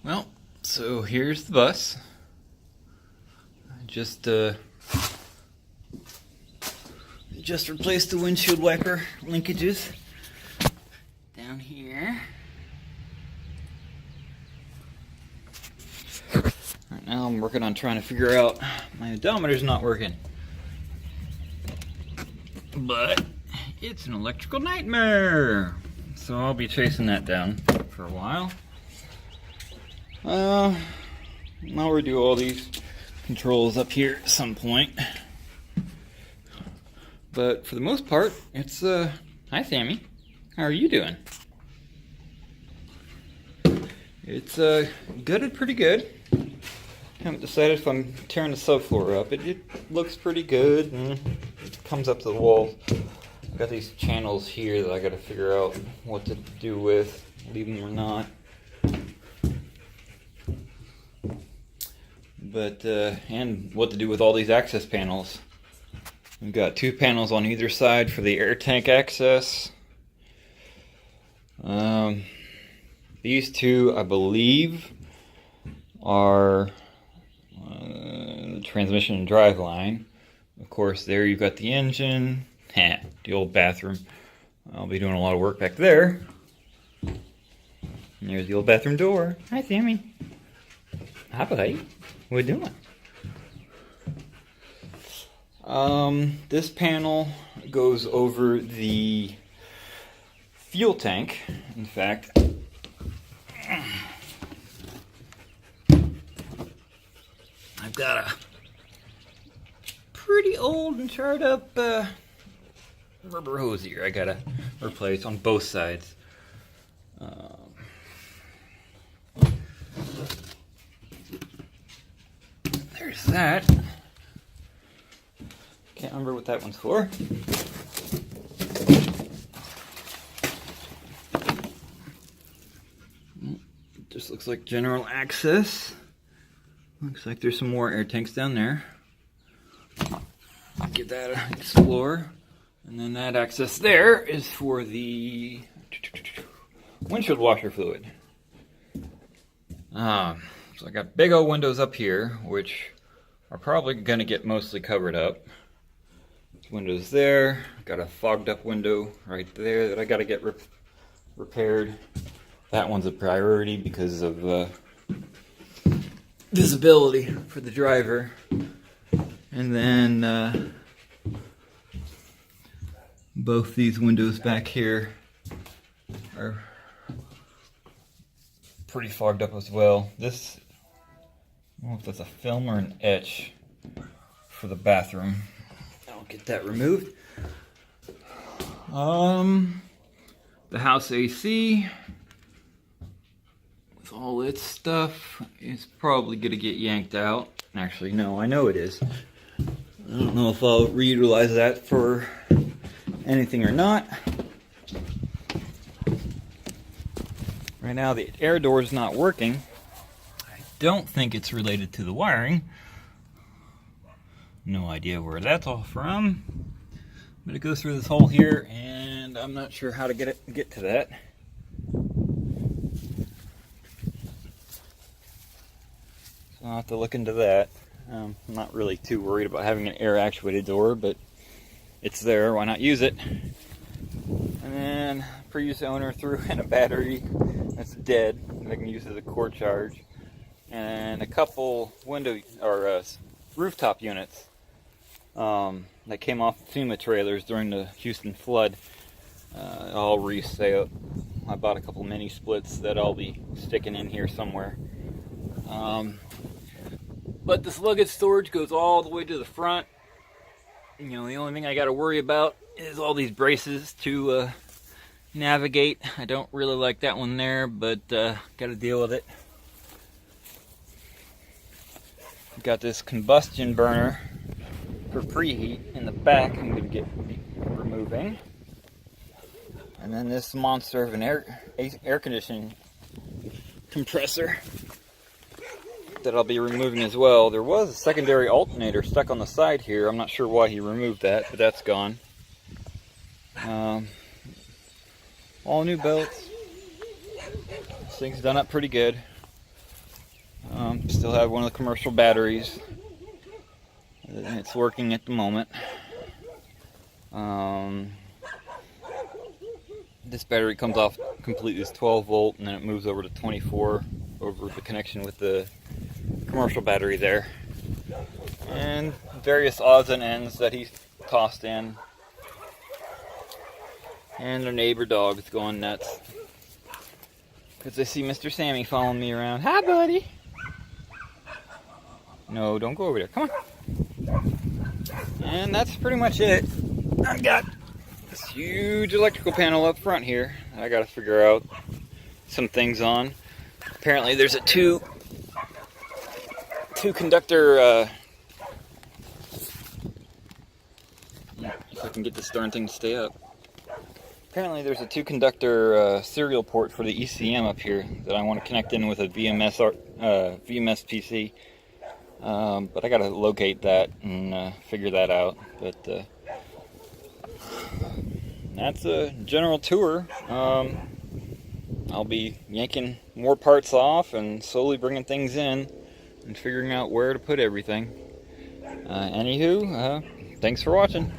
Well, so here's the bus. I just replaced the windshield wiper linkages down here. Right now I'm working on trying to figure out, my odometer's not working. But it's an electrical nightmare. So I'll be chasing that down for a while. I'll redo all these controls up here at some point. But for the most part, it's, hi Sammy, how are you doing? It's, gutted pretty good. Haven't decided if I'm tearing the subfloor up. It looks pretty good, and it comes up to the walls. I've got these channels here that I gotta figure out what to do with, leave them or not. But, and what to do with all these access panels. We've got 2 panels on either side for the air tank access. These 2, I believe, are the transmission and drive line. Of course, there you've got the engine, the old bathroom. I'll be doing a lot of work back there. And there's the old bathroom door. Hi, Sammy. Hi, buddy. What are you doing? This panel goes over the fuel tank. In fact, I've got a pretty old and charred up rubber hose here I gotta replace on both sides. There's that. Can't remember what that one's for. Just looks like general access. Looks like there's some more air tanks down there. I'll give that an explore. And then that access there is for the windshield washer fluid. So I got big old windows up here, which are probably going to get mostly covered up. Windows there. Got a fogged up window right there that I got to get repaired. That one's a priority because of visibility for the driver. And then both these windows back here are pretty fogged up as well. This, I don't know if that's a film or an etch for the bathroom. I'll get that removed. The house AC with all its stuff is probably gonna get yanked out. Actually, no, I know it is. I don't know if I'll reutilize that for anything or not. Right now the air door is not working. I don't think it's related to the wiring. No idea where that's all from. But it goes through this hole here, and I'm not sure how to get to that. So I'll have to look into that. I'm not really too worried about having an air actuated door, but it's there, why not use it? And then previous owner threw in a battery that's dead that I can use as a cord charge, and a couple window or rooftop units that came off FEMA trailers during the Houston flood. All resale. I bought a couple mini splits that I'll be sticking in here somewhere. But this luggage storage goes all the way to the front. You know, the only thing I got to worry about is all these braces to navigate. I don't really like that one there, but got to deal with it. Got this combustion burner for preheat in the back I'm going to be removing. And then this monster of an air conditioning compressor that I'll be removing as well. There was a secondary alternator stuck on the side here. I'm not sure why he removed that, but that's gone. All new belts. This thing's done up pretty good. Still have one of the commercial batteries. It's working at the moment. This battery comes off completely as 12 volt, and then it moves over to 24 over the connection with the commercial battery there. And various odds and ends that he's tossed in. And their neighbor dog's going nuts because they see Mr. Sammy following me around. Hi, buddy. No, don't go over there. Come on. And that's pretty much it. I've got this huge electrical panel up front here I got to figure out some things on. Apparently there's a two conductor if I can get this darn thing to stay up. Apparently there's a 2-conductor serial port for the ECM up here that I want to connect in with a VMS PC. But I got to locate that and figure that out. But that's a general tour. I'll be yanking more parts off and slowly bringing things in and figuring out where to put everything. Anywho, thanks for watching.